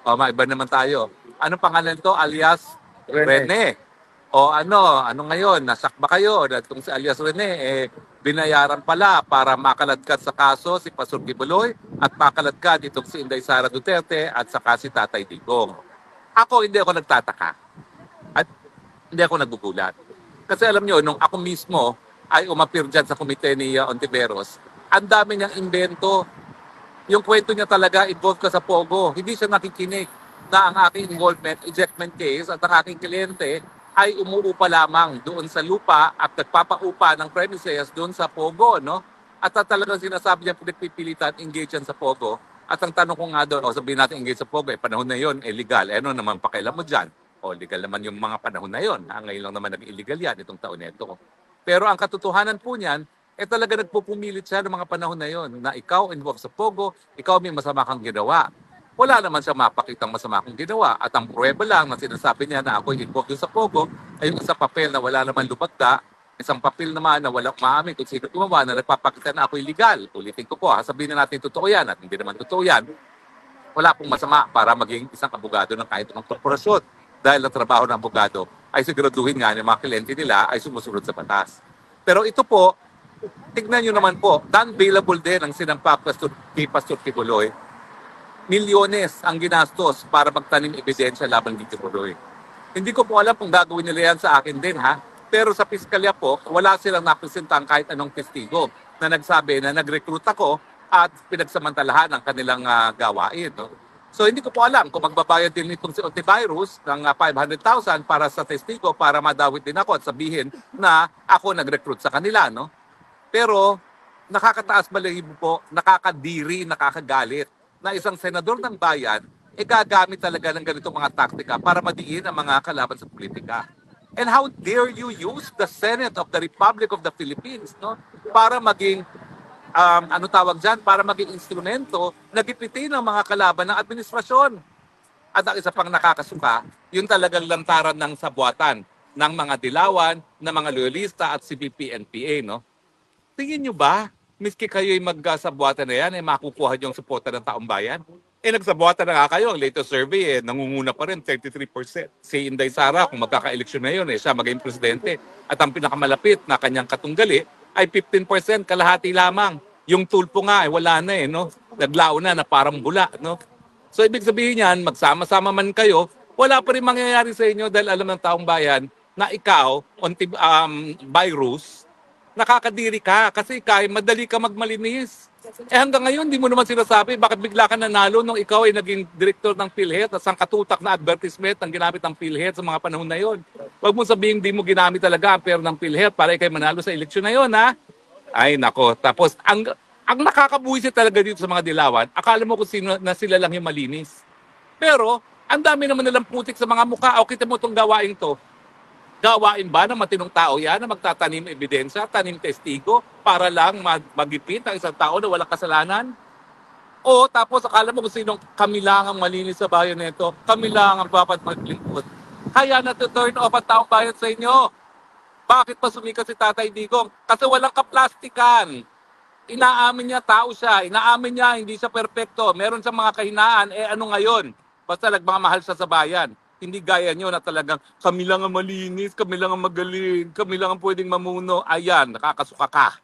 O, maiba naman tayo. Anong pangalan to? Alias Rene. Rene. O ano ngayon? Nasakba kayo na itong si alias Rene, binayaran pala para makaladkad sa kaso si Pastor Kibuloy at makaladkad itong si Inday Sara Duterte at saka si Tatay Digong. Ako, hindi ako nagtataka at hindi ako nagugulat. Kasi alam nyo, nung ako mismo ay umapir dyan sa komite ni Ontiveros, ang dami niyang invento. Yung kwento niya talaga, involved ka sa Pogo. Hindi siya nakikinig na ang aking involvement, ejectment case at ang aking kliyente ay umuupa lamang doon sa lupa at nagpapaupa ng premises doon sa Pogo, no? At talagang sinasabi niya pinagpipilitan, engage yan sa Pogo. At ang tanong ko nga doon, o sabihin natin engage sa Pogo, panahon na yon, legal. Ano naman pakialam mo dyan? O legal naman yung mga panahon na yon. Ngayon lang naman nag-illegal yan itong taon na ito. Pero ang katotohanan po niyan, talaga nagpupumilit siya ng mga panahon na yon na ikaw involved sa Pogo, ikaw may masama kang ginawa. Wala naman siya mapakitang masama kong ginawa. At ang pruweba lang na sinasabi niya na ako involved sa Pogo ay yung isang papel na wala naman lupagda, isang papel naman na walang maamin kung sino gumawa na nagpapakita na ako illegal. Ulitin ko po, sabihin na natin totoo yan at hindi naman totoo yan. Wala pong masama para maging isang abogado ng kahit anong korporasyon. Dahil ang trabaho ng abogado ay siguraduhin nga ng mga kliyente nila ay sumusunod sa batas. Pero ito po, tignan nyo naman po, non-bailable din ang sinampa kay Pastor Kibuloy. Milyones ang ginastos para magtanim ebidensya laban kay Kibuloy. Hindi ko po alam kung gagawin nila yan sa akin din, ha? Pero sa piskalya po, wala silang napresentang kahit anong testigo na nagsabi na nag-recruit ako at pinagsamantalahan ang kanilang gawain. No? So hindi ko po alam kung magbabayad din itong si Ontiveros ng 500,000 para sa testigo para madawit din ako at sabihin na ako nag-recruit sa kanila. No? Pero nakakataas balahibo po, nakakadiri, nakakagalit na isang senador ng bayan gagamit talaga ng ganitong mga taktika para madiin ang mga kalaban sa politika. And how dare you use the Senate of the Republic of the Philippines, no, para maging ano tawag dyan, para maging instrumento na gipitin ng mga kalaban ng administrasyon. At ang isa pang nakakasuka, yung talagang lantaran ng sabuatan ng mga dilawan, ng mga loyalista at CPP-NPA, no? Tingin nyo ba, miski kayo'y magsabuatan na yan, makukuha yung suporta ng taong bayan? Nagsabuatan na nga kayo. Ang latest survey, nangunguna pa rin, 33%. Si Inday Sara, kung magkaka-eleksyon na yun, siya maging presidente. At ang pinakamalapit na kanyang katunggali ay 15%, kalahati lamang. Yung tulpo nga, wala na no? Naglao na parang bula, no? So, ibig sabihin yan, magsama-sama man kayo, wala pa rin mangyayari sa inyo dahil alam ng taong bayan na ikaw, by rules, nakakadiri ka kasi kahit madali ka magmalinis. Hanggang ngayon, di mo naman sinasabi bakit bigla ka nanalo nung ikaw ay naging direktor ng PhilHealth at ang katutak na advertisement ang ginamit ng PhilHealth sa mga panahon na yon. Huwag mo sabihin di mo ginamit talaga ang pera ng PhilHealth para ikay manalo sa eleksyon na yon, ha? Ay, nako. Tapos, ang nakakabuhisit talaga dito sa mga dilawan, akala mo kung sino na sila lang yung malinis. Pero, ang dami naman nilang putik sa mga mukha. O, kita mo itong gawain to. Gawain ba ng matinong tao yan na magtatanim ebidensya, tanim testigo para lang magipit ang isang tao na walang kasalanan? O tapos akala mo kung sinong kami lang ang malinis sa bayan nito, kami lang ang dapat maglingkod. Kaya na-turn off ang taong bayan sa inyo. Bakit pa sumikat si Tatay Digong? Kasi walang kaplastikan. Inaamin niya tao siya, inaamin niya hindi siya perpekto, meron siyang mga kahinaan, ano ngayon? Basta nagmamahal siya sa bayan. Hindi gaya nyo na talagang kami lang ang malinis, kami lang ang magaling, kami lang ang pwedeng mamuno. Ayan, nakakasuka ka.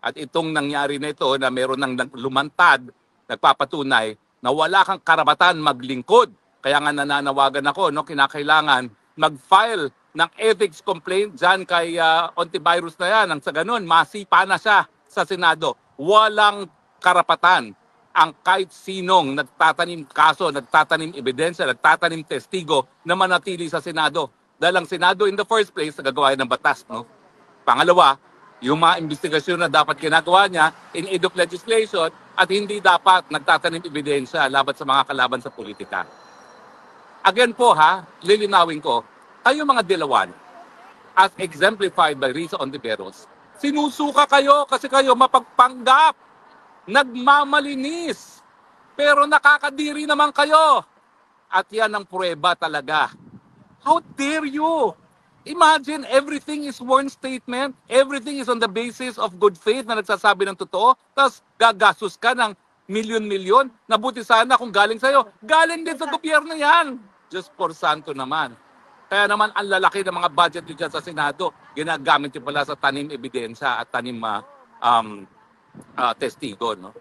At itong nangyari na ito na meron ng lumantad, nagpapatunay na wala kang karapatan maglingkod. Kaya nga nananawagan ako, no, kinakailangan mag-file ng ethics complaint dyan kay Ontiveros na yan. Ang sa ganun, masipa na siya sa Senado. Walang karapatan ang kahit sinong nagtatanim kaso, nagtatanim ebidensya, nagtatanim testigo na manatili sa Senado. Dahil ang Senado in the first place, nagagawa ng batas. No? Pangalawa, yung mga investigasyon na dapat ginagawa niya in aid of legislation at hindi dapat nagtatanim ebidensya laban sa mga kalaban sa politika. Again po lilinawin ko, kayo mga dilawan, as exemplified by Risa Ontiveros, sinusuka kayo kasi kayo mapagpanggap, nagmamalinis, pero nakakadiri naman kayo. At yan ang pruweba talaga. How dare you? Imagine everything is one statement, everything is on the basis of good faith na nagsasabi ng totoo, tapos gagastos ka ng milyon-milyon. Nabuti sana kung galing sa'yo. Galing din sa gobyerno yan. Diyos por santo naman. Kaya naman ang lalaki ng mga budget nyo dyan sa Senado, ginagamit nyo pala sa tanim ebidensya at tanim testigo. No?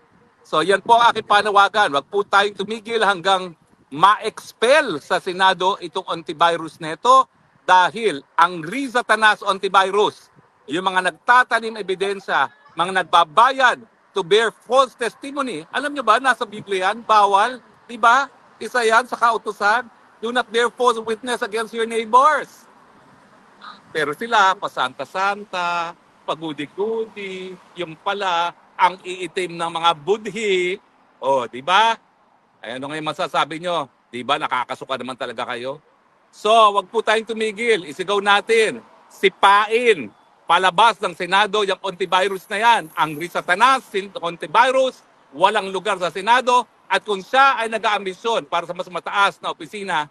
So yan po ang aking panawagan. Huwag po tayong tumigil hanggang ma-expel sa Senado itong antivirus neto dahil ang Riza Tanas antivirus, yung mga nagtatanim ebidensya, mga nagbabayad to bear false testimony. Alam nyo ba, nasa Biblia yan, bawal, di ba? Isa yan sa kautusan. Do not bear false witness against your neighbors. Pero sila, pasanta-santa, pagudi-gudi, yung pala, ang iitim ng mga budhi. O, di ba? Ay, ano ngayon masasabi nyo? Di ba, nakakasuka naman talaga kayo? So, wag po tayong tumigil. Isigaw natin. Sipain. Palabas ng Senado yung antivirus na yan. Ang Riza Tanas, antivirus, walang lugar sa Senado. At kung siya ay nag-aambisyon para sa mas mataas na opisina,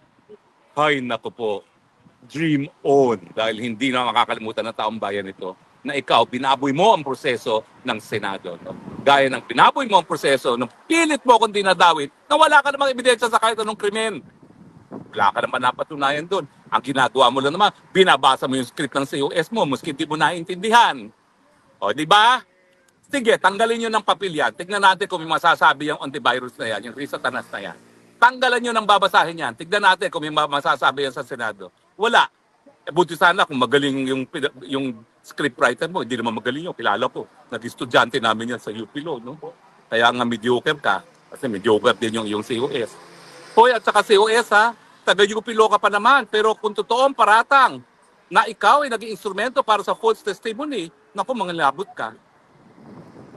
ay naku po, dream on. Dahil hindi na makakalimutan ng taong bayan ito na ikaw, binaboy mo ang proseso ng Senado. No? Gaya ng binaboy mo ang proseso, nung pilit mo kung dinadawit, na wala ka namang ebidensya sa kahit anong krimen. Wala ka naman napatunayan doon. Ang ginagawa mo lang naman, binabasa mo yung script ng COS mo, maski di mo naiintindihan. O, di ba? Sige, tanggalin nyo ng papel yan. Tignan natin kung may masasabi yung antivirus na yan, yung Riza Tanas na yan. Tanggalan nyo ng babasahin yan. Tignan natin kung may masasabi yan sa Senado. Wala. Buti sana kung magaling yung scriptwriter mo. Hindi naman magaling yung kilala ko. Nag-estudyante namin yan sa UP Law. No? Kaya nga mediocre ka. Kasi mediocre din yung COS. Hoy, at saka COS ha, taga-UP Law ka pa naman. Pero kung totoong paratang na ikaw ay naging instrumento para sa false testimony, naku, mangalabot ka.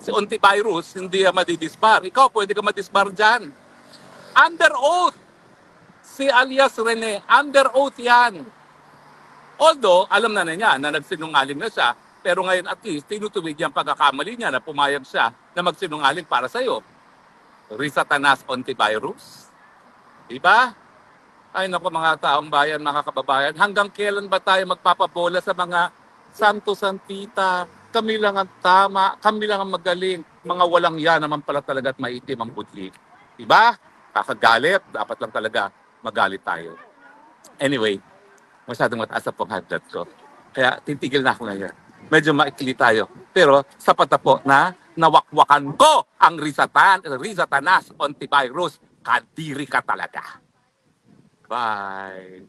Si antivirus, hindi yan madidisbar. Ikaw, pwede ka madisbar dyan. Under oath. Si alias Rene, under oath yan. Although, alam na niya na nagsinungaling na siya, pero ngayon at least, tinutuwid yung pagkakamali niya na pumayag siya na magsinungaling para sa'yo. Riza Tanas antivirus. Diba? Ay naku mga taong bayan, mga kababayan, hanggang kailan ba tayo magpapabola sa mga santo-santita? Kami lang ang tama, kami lang ang magaling. Mga walang yan naman pala talaga at maitim ang budli. Diba? Kakagalit, dapat lang talaga magalit tayo. Anyway, masyadong mataas na pong hagdat ko. Kaya titigil na ako ngayon. Medyo maikli tayo. Pero sapat na po na nawakwakan ko ang Riza Tanas antivirus. Kadiri ka talaga. Bye.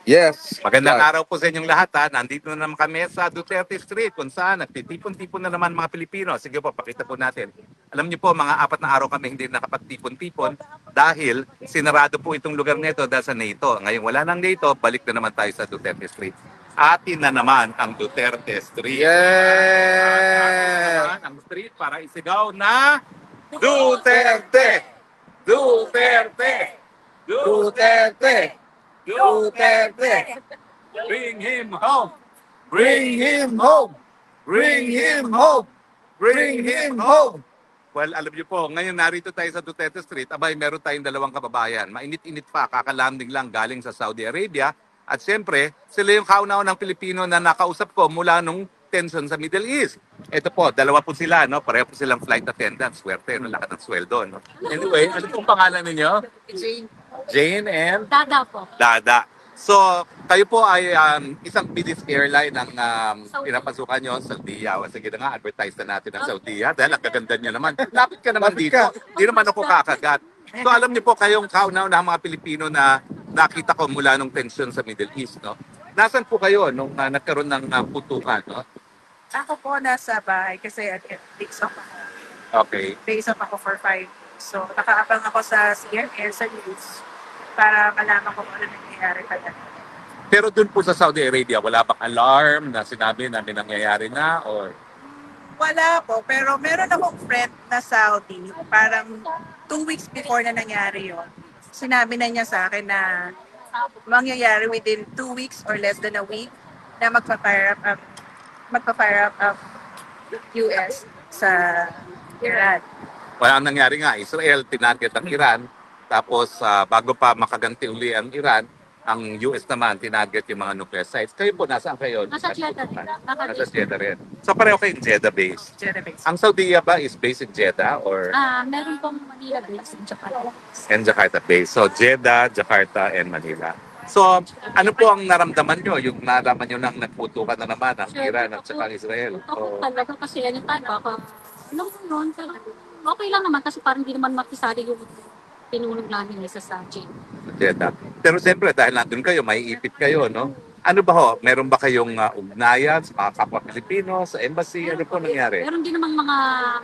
Yes. Magandang araw po sa inyong lahat ha. Nandito na naman kami sa Duterte Street kung saan nagtitipon-tipon na naman mga Pilipino. Sige po, pakita po natin. Alam niyo po, mga 4 na araw kami hindi nakapagtipon-tipon dahil sinarado po itong lugar nito dahil sa NATO. Ngayon wala nang NATO, balik na naman tayo sa Duterte Street. Atin na naman ang Duterte Street. Yeah. Ang street para isigaw na Duterte! Duterte! Duterte. Duterte. Bring him home! Bring him home. Bring him home. Bring him home. Well, alam niyo po, ngayon narito tayo sa Duterte Street. Abay, meron tayong 2 kababayan. Mainit-init pa, kakalanding lang galing sa Saudi Arabia. At siyempre, sila yung kauna-unang Pilipino na nakausap ko mula nung tension sa Middle East. Ito po, 2 po sila, no? Pareho po silang flight attendant. Swerte, no? Lakat ng sweldo, no? Anyway, ano pong pangalan ninyo? Jane. Jane and Dada po. Dada. So, kayo po ay isang British airline ang pinapasukan nyo sa Saudiya. O, sige na nga, advertise na natin ang Saudiya dahil ang gaganda nyo naman. Lapit ka naman Lapit dito. ka. Hindi naman ako kakagat. So, alam niyo po kayong kauna-una mga Pilipino na nakita ko mula nung tension sa Middle East, no? Nasaan po kayo nung nagkaroon ng putukan, no? Ako po nasa bahay kasi days off ako. Okay. Days off ako for 5. So, nakaabang ako sa CNN, sa news, para malaman ko kung ano nangyayari pa dyan. Pero dun po sa Saudi Arabia, wala bang alarm na sinabi na may nangyayari na? Or Wala po, pero meron akong friend na Saudi, parang 2 weeks before na nangyari yon. Sinabi na niya sa akin na mangyayari within 2 weeks or less than a week na magpa-fire up ang US sa Iran. wala ang nangyari nga, Israel, tinarget ang Iran. Tapos bago pa makaganti uli ang Iran, Ang US naman, tinarget yung mga nuclear sites. Kayo po, nasaan kayo? Nasa Jeddah rin. Nasa Jeddah rin. So pareho kayong Jeddah base. Jeddah base. Ang Saudi ba is based in Jeddah or Meron pong Manila base in Japan. and Jakarta base? So Jeddah, Jakarta, and Manila. So ano po ang naramdaman nyo? Yung naraman nyo nang nagputukan na naman ang Iran at saka ang Israel? Ako talaga kasi anytime baka noon, pero okay lang naman kasi parang hindi naman makisali yung tinulong namin isa sa gym. Jeddah. Pero siyempre, dahil nandun kayo, may ipit kayo, no? Ano ba ho? Meron ba kayong ugnayan sa mga kapwa Pilipino, sa embassy? Ano po nangyari? Meron din namang mga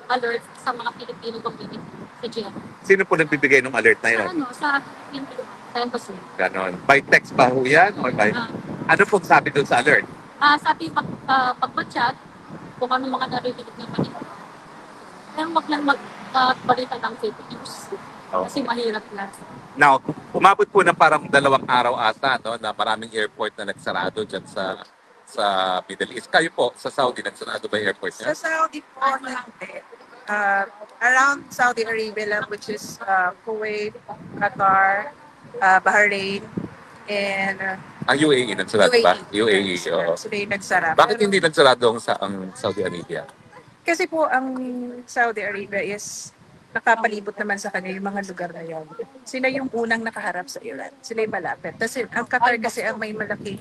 alert sa mga Pilipino community sa gym. Sino po nagbibigay ng alert na Sa yun? sa Pilipino, sa embassy. Ganon. By text ba ho yan? Or by... Ano po sabi doon sa alert? Sabi pagpa-chat, kung ano mga narinig na balita. Pero wag lang magbalita ng fake news. Oh. Kasi mahirap lang. Now, umabot po na parang 2 araw ata, no, na maraming airport na nagsarado dyan sa Middle East. Kayo po, sa Saudi, nagsarado ba yung airport Sa niya? Saudi po, hindi. Around Saudi Arabia lang, which is Kuwait, Qatar, Bahrain, and UAE, nagsarado ba? UAE, oo. Sila yung nagsara. Bakit Pero- hindi nagsarado ang Saudi Arabia? Kasi po, ang Saudi Arabia is nakapalibot naman sa kanya yung mga lugar na yun. Sila yung unang nakaharap sa Iran. Sila yung malapit. Kasi ang Qatar kasi ang may malaking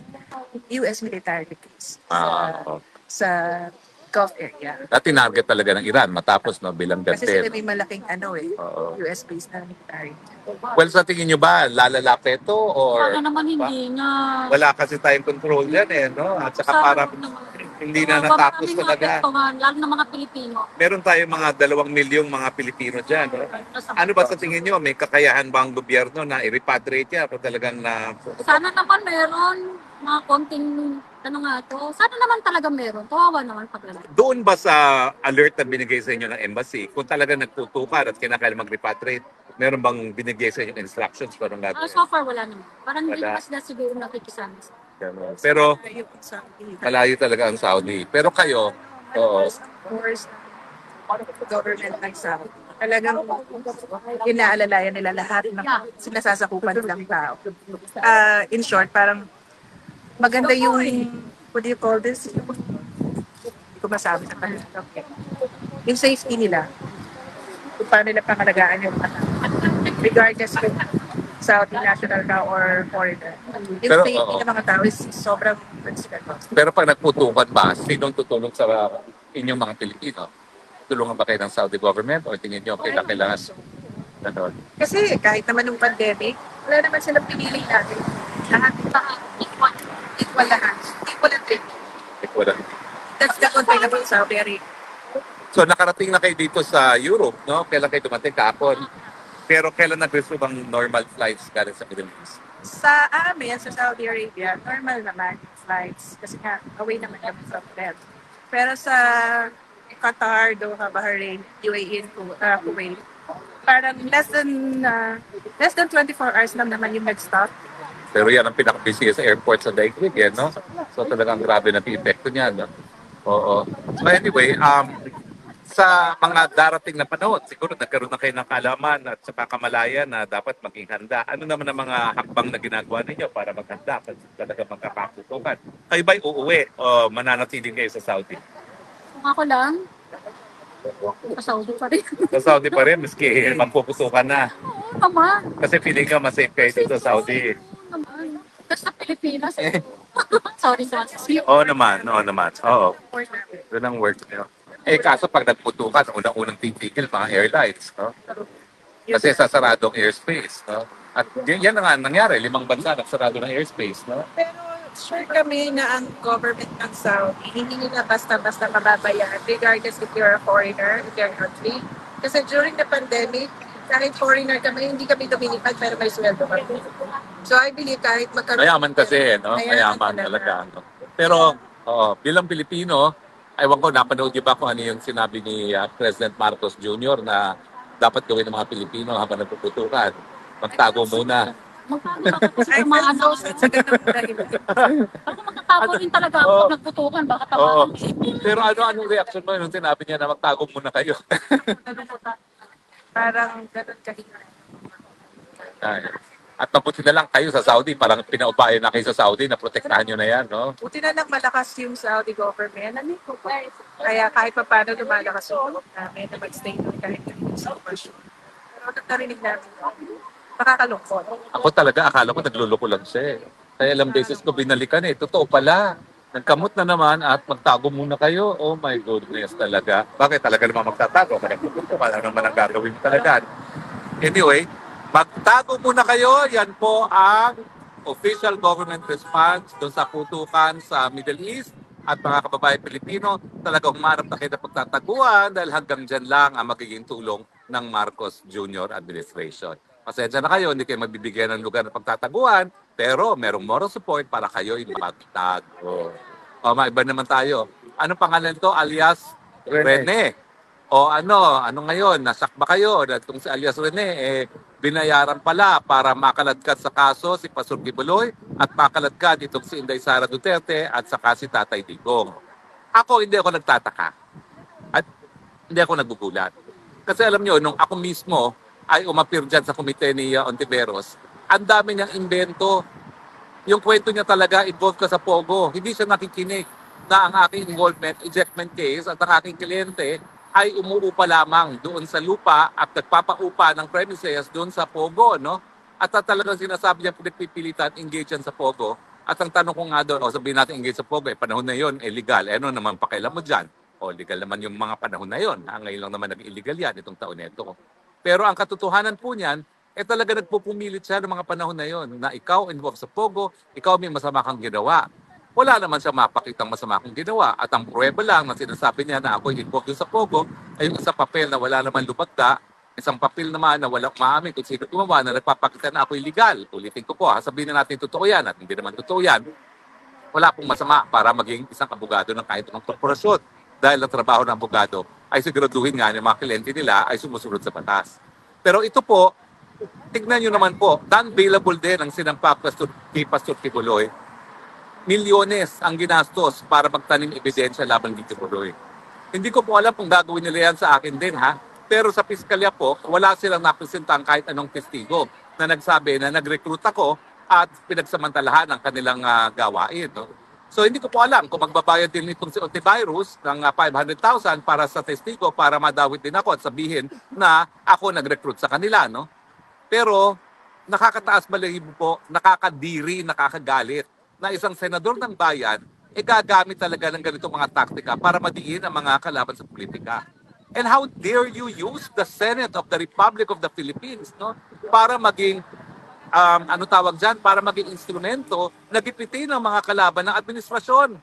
US military base Oo. sa Gulf area. Dati target talaga ng Iran matapos no bilang Kasi sila gantin. may malaking Oo. US base na military. Well, sa tingin nyo ba, lalala pa ito or Sana naman hindi na. wala kasi tayong control yan eh, no? At saka Sana parang naman. hindi na natapos Maraming talaga. maapektuhan, lalo ng mga Pilipino. Meron tayong mga 2 milyong mga Pilipino dyan. No? Ano ba sa tingin nyo? May kakayahan ba ang gobyerno na i-repatriate yan? Kung talagang na... Sana naman meron mga konting ano nga to. Sana naman talaga meron. Kawawa naman pag wala. Doon ba sa alert na binigay sa inyo ng embassy, kung talagang nagtutukan at kinakailangan mag-repatriate, meron bang binigay sa inyo instructions para gagawin? So far wala naman. Parang hindi Wala. pa sila siguro nakikisama. Ganun. Pero Yung Saudi. malayo talaga ang Saudi. Pero kayo, oo, Force government ng Saudi. Talagang inaalalayan nila lahat ng sinasasakupan nilang tao. In short, parang maganda yung, what do you call this? Hindi ko masabi sa kanila. Okay. Yung safety nila. Kung paano nila pangalagaan yung mga tao. Regardless kung Saudi national ka or foreigner. Yung Pero, safety oo. ng mga tao is sobrang considered. pero pag nagputukan ba, sinong tutulong sa inyong mga Pilipino? Tulungan ba kayo ng Saudi government o tingin nyo kailangan ganun? Kasi kahit naman nung pandemic, wala naman silang pinili natin. Lahat equal lahat. Equal and treatment. Wala. That's the good thing about Saudi Arabia. So nakarating na kayo dito sa Europe, no? Kailan kayo dumating kahapon? Pero kailan nag-resume ang normal flights galing sa Middle East? Sa amin, sa Saudi Arabia, normal naman flights. Kasi nga, away naman kami from them. Pero sa Qatar, Doha, Bahrain, UAE, and Kuwait, parang less than 24 hours lang naman yung nag-stop. Pero yan ang pinaka-busy sa airport sa daigdig, yan, no? So talagang grabe na epekto niyan, no? Oo. So anyway, sa mga darating na panahon, siguro nagkaroon na kayo ng kaalaman at sa kamalayan na dapat maging handa. Ano naman ang mga hakbang na ginagawa ninyo para maghanda kasi talaga magkakaputukan? Kayo ba'y uuwi o mananatiling kayo sa Saudi? Kung ako lang, sa Saudi pa rin. Sa Saudi pa rin, miski magpuputukan na. Oo naman. Kasi feeling ka mas safe kayo dito sa Saudi. Oo naman. Tapos sa Pilipinas. Sorry. Oo naman, oo naman. Oo, doon ang work nyo. Eh kaso pag nagputukan, unang-unang titigil mga airlines, no? Kasi sasarado ang airspace, no? At yan na nga nangyari, 5 bansa nagsarado ng airspace, no? Pero sure kami na ang government ng Saudi, hindi nila basta-basta mababayaan regardless if you're a foreigner in their country. Kasi during the pandemic, kahit foreigner kami, hindi kami lumilipad pero may sweldo kami. So I believe kahit magkaroon... Mayaman kasi, no? Mayaman talaga. No? Pero bilang Pilipino, ewan ko, napanood niyo ba kung ano yung sinabi ni President Marcos Jr. na dapat gawin ng mga Pilipino habang nagpuputukan? Magtago muna. Magkano ako I sa mga felt ano. so sad sa ganun dahilan. Ako magkatago rin talaga ako Oo. pag nagputukan. Baka Oo. tamaan. Pero anong reaction mo nung sinabi niya na magtago muna kayo? Parang ganun kahina. Ay. At mabuti na lang kayo sa Saudi, parang pinaupayan na kayo sa Saudi na protektahan nyo na yan, no? Buti na lang malakas yung Saudi government. Kaya kahit pa paano lumalakas yung loob namin na mag-stay doon kahit hindi sa operasyon. Pero narinig namin, nakakalungkot. Ako talaga, akala ko nagluloko lang siya eh. Kaya ilang beses ko binalikan eh. Totoo pala. Nagkamot na naman at magtago muna kayo. Oh my goodness talaga. Bakit talaga naman magtatago? Kaya wala naman ang gagawin talaga. Anyway, magtago muna kayo. Yan po ang official government response doon sa kutukan sa Middle East at mga kababayan Pilipino. Talagang umarap na kayo na pagtataguan dahil hanggang dyan lang ang magiging tulong ng Marcos Jr. administration. Pasensya na kayo, hindi kayo magbibigyan ng lugar ng pagtataguan, pero merong moral support para kayo'y magtago. O, maiba naman tayo. Anong pangalan to? Alias Rene. O ano ngayon, nasakba kayo. Itong si alias Rene, binayaran pala para makaladkad sa kaso si Pastor Kibuloy at makaladkad itong si Inday Sara Duterte at saka si Tatay Digong. Ako, hindi ako nagtataka. At hindi ako nagugulat. Kasi alam nyo, nung ako mismo ay umapir dyan sa komite ni Ontiveros, ang dami niyang invento. Yung kwento niya talaga, involved ka sa Pogo. Hindi siya nakikinig na ang aking involvement, ejectment case, at ang aking kliyente ay umuupa lamang doon sa lupa at nagpapaupa ng premises doon sa Pogo, no? At talagang sinasabi niya pinagpipilitan, engage yan sa Pogo. At ang tanong ko nga doon, sabihin natin engage sa Pogo, panahon na yon, legal. Ano naman pakailan mo dyan? Legal naman yung mga panahon na yon. Ngayon lang naman nag-illegal yan itong taon na ito. Pero ang katotohanan po niyan, talaga nagpupumilit siya ng mga panahon na yon na ikaw involved sa Pogo, ikaw may masama kang ginawa. Wala naman siya mapakitang masama kang ginawa. At ang pruweba lang na sinasabi niya na ako involved sa Pogo ay yung isang papel na wala naman lupagda, isang papel naman na walang maamin kung sino gumawa na nagpapakita na ako illegal. Ulitin ko po, sabihin na natin totoo yan at hindi naman totoo yan. Wala pong masama para maging isang abogado ng kahit anong korporasyon. Dahil ang trabaho ng abogado ay siguraduhin nga ng mga kliyente nila ay sumusunod sa batas. Pero ito po, tignan nyo naman po, non-bailable din ang sinampa kay Pastor Kibuloy. Milyones ang ginastos para magtanim ebidensya laban kay Kibuloy. Hindi ko po alam kung gagawin nila yan sa akin din ha. Pero sa piskalya po, wala silang napresentang kahit anong testigo na nagsabi na nag-recruit ako at pinagsamantalahan ang kanilang gawain. No? So hindi ko po alam kung magbabayad din itong si Ontiveros ng 500,000 para sa testigo para madawit din ako at sabihin na ako nag-recruit sa kanila. No? Pero nakakataas balahibo po, nakakadiri, nakakagalit na isang senador ng bayan gagamit talaga ng ganitong mga taktika para madiin ang mga kalaban sa politika. And how dare you use the Senate of the Republic of the Philippines para maging para maging instrumento na gipitin ng mga kalaban ng administrasyon.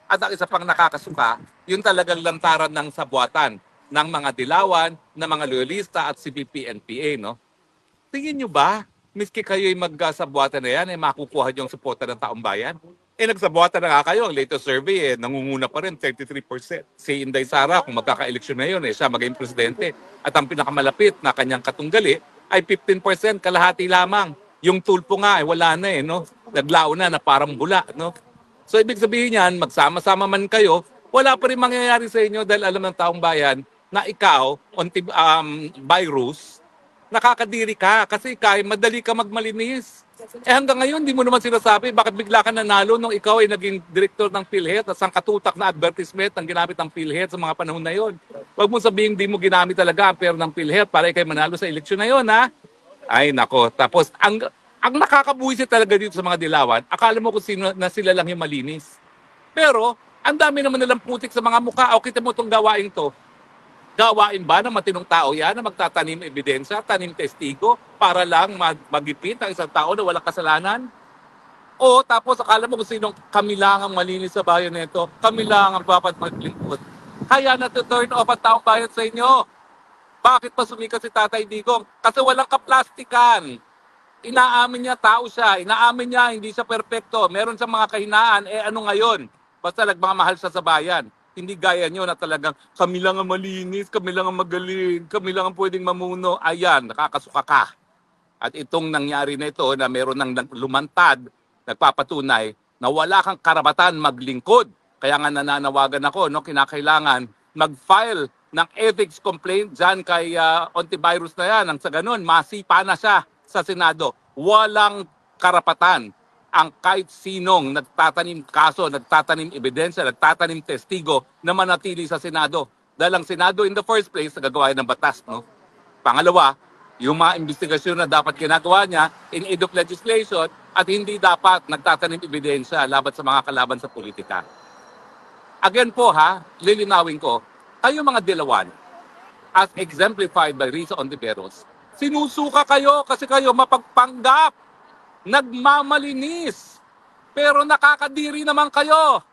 At ang isa pang nakakasuka, yung talagang lantaran ng sabuatan ng mga dilawan, ng mga loyalista at CPP-NPA. No? Tingin nyo ba, miski kayo'y magsabuatan na yan, makukuha nyo ang suporta ng taong bayan? Nagsabuatan na nga kayo. Ang latest survey, nangunguna pa rin, 33%. Si Inday Sara, kung magkaka-eleksyon na yun, siya maging presidente. At ang pinakamalapit na kanyang katunggali ay 15%, kalahati lamang. Yung tulpo nga, wala na no? Naglao na parang bula, no? So, ibig sabihin yan, magsama-sama man kayo, wala pa rin mangyayari sa inyo dahil alam ng taong bayan na ikaw, by rules, nakakadiri ka kasi madali ka magmalinis. Hanggang ngayon, di mo naman sinasabi bakit bigla ka nanalo nung ikaw ay naging direktor ng PhilHealth at sangkatutak na advertisement ang ginamit ng PhilHealth sa mga panahon na yon. Huwag mo sabihin di mo ginamit talaga ang pera ng PhilHealth para ikay manalo sa eleksyon na yon, ha? Ay, nako. Tapos, ang nakakabuhisit talaga dito sa mga dilawan, akala mo kung sino na sila lang yung malinis. Pero, ang dami naman nilang putik sa mga mukha. O, kita mo itong gawain to. Gawain ba ng matinong tao yan na magtatanim ebidensya, tanim testigo, para lang magipit ang isang tao na walang kasalanan? O, tapos akala mo kung sinong kami lang ang malinis sa bayan nito, kami lang ang dapat maglingkod. Kaya na-turn off ang taong bayan sa inyo. Bakit pa sumikat si Tatay Digong? Kasi walang kaplastikan. Inaamin niya, tao siya. Inaamin niya, hindi siya perpekto. Meron siyang mga kahinaan. Ano ngayon? Basta nagmamahal siya sa bayan. Hindi gaya niyo na talagang kami lang ang malinis, kami lang ang magaling, kami lang ang pwedeng mamuno. Ayan, nakakasuka ka. At itong nangyari na ito na meron ng lumantad, nagpapatunay na wala kang karapatan maglingkod. Kaya nga nananawagan ako, kinakailangan mag-file ng ethics complaint dyan kay Ontiveros na yan. Ang sa ganun, masipa na siya sa Senado. walang karapatan ang kahit sinong nagtatanim kaso, nagtatanim ebidensya, nagtatanim testigo na manatili sa Senado. Dahil ang Senado in the first place, nagagawa ng batas. No? Pangalawa, yung mga investigasyon na dapat ginagawa niya in aid of legislation at hindi dapat nagtatanim ebidensya laban sa mga kalaban sa politika. Again po ha, lilinawin ko, kayo mga Dilawan, as exemplified by Risa Ontiveros, sinusuka kayo kasi kayo mapagpanggap, nagmamalinis, pero nakakadiri naman kayo.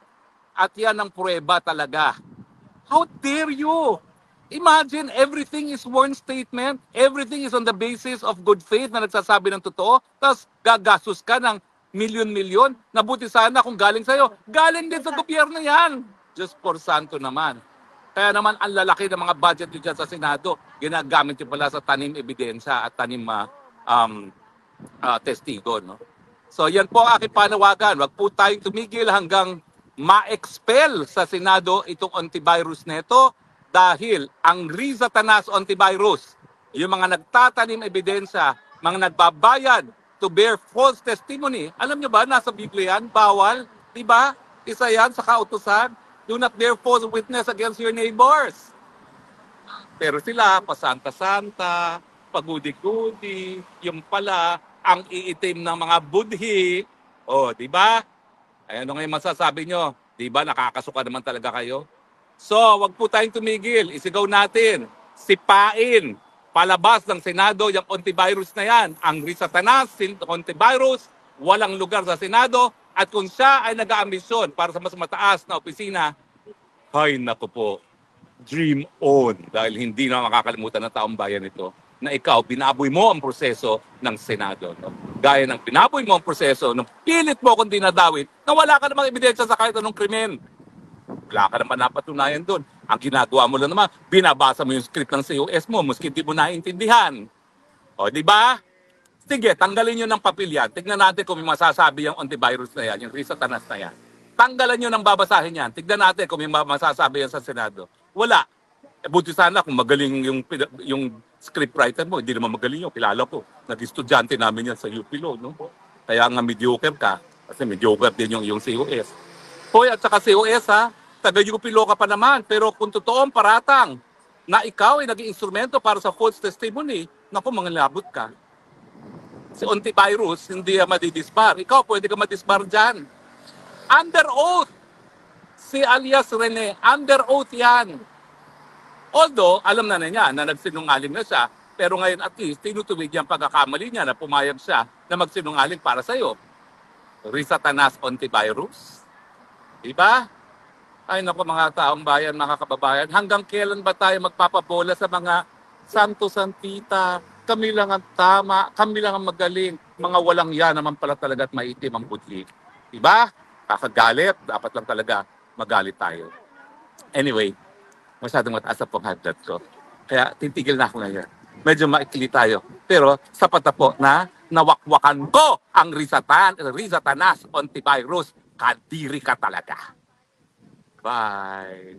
At yan ang pruweba talaga. How dare you? Imagine everything is one statement, everything is on the basis of good faith na nagsasabi ng totoo, tapos gagastos ka ng milyon-milyon, nabuti sana kung galing sa'yo. Galing din sa gobyerno yan. Diyos por santo naman. Kaya naman ang lalaki ng mga budget nyo dyan sa Senado, ginagamit nyo pala sa tanim ebidensya at tanim testigo. No? So yan po ang aking panawagan. Huwag po tayong tumigil hanggang ma-expel sa Senado itong antivirus neto dahil ang Riza Tanas antivirus, yung mga nagtatanim ebidensya, mga nagbabayad to bear false testimony, alam nyo ba, nasa Biblia yan, bawal, di ba? Isa yan sa kautusan. Do not bear false witness against your neighbors. Pero sila, pasanta-santa, pagudi-gudi, yung pala, ang iitim ng mga budhi. O, di ba? Ay, ano ngayon masasabi nyo? Di ba, nakakasuka naman talaga kayo? So, wag po tayong tumigil. Isigaw natin. Sipain. Palabas ng Senado yung antivirus na yan. Ang Risa Tanas, antivirus, walang lugar sa Senado. At kung siya ay nag-aambisyon para sa mas mataas na opisina, ay naku po, dream on. Dahil hindi na makakalimutan ng taong bayan ito na ikaw, binaboy mo ang proseso ng Senado. No? Gaya ng binaboy mo ang proseso, nung pilit mo kung dinadawit, na wala ka namang ebidensya sa kahit anong krimen. Wala ka naman napatunayan doon. Ang ginagawa mo lang naman, binabasa mo yung script ng COS mo, maski di mo naiintindihan. O, di ba? Sige, tanggalin nyo ng papel yan. Tignan natin kung may masasabi yung antivirus na yan, yung Risa Tanas na yan. Tanggalan nyo ng babasahin yan. Tignan natin kung may masasabi yan sa Senado. Wala. Buti sana kung magaling yung scriptwriter mo. Hindi naman magaling yun. Kilala ko. Nag-estudyante namin yan sa UP Law. No? Kaya nga mediocre ka. Kasi mediocre din yung COS. Hoy, at saka COS ha, taga-UP Law ka pa naman. Pero kung totoong paratang na ikaw ay naging instrumento para sa false testimony, naku, mangalabot ka. Si antivirus, hindi madidisbar. Ikaw, pwede ka madisbar dyan. Under oath. Si alias Rene, under oath yan. Although, alam na niya na nagsinungaling na siya, pero ngayon at least, tinutuwid niya ang pagkakamali niya na pumayag siya na magsinungaling para sa'yo. Risa Tanas antivirus. Diba? Ay naku mga taong bayan, mga kababayan, hanggang kailan ba tayo magpapabola sa mga santo-santita? Kami lang ang tama, kami lang ang magaling. Mga walang yan naman pala talaga at maitim ang budli. Diba? Kakagalit, dapat lang talaga magalit tayo. Anyway, masyadong mataas na pong high blood ko. Kaya titigil na ako ngayon. Medyo maikli tayo. Pero sapat na po na nawakwakan ko ang Risa Tanas antivirus. Kadiri ka talaga. Bye.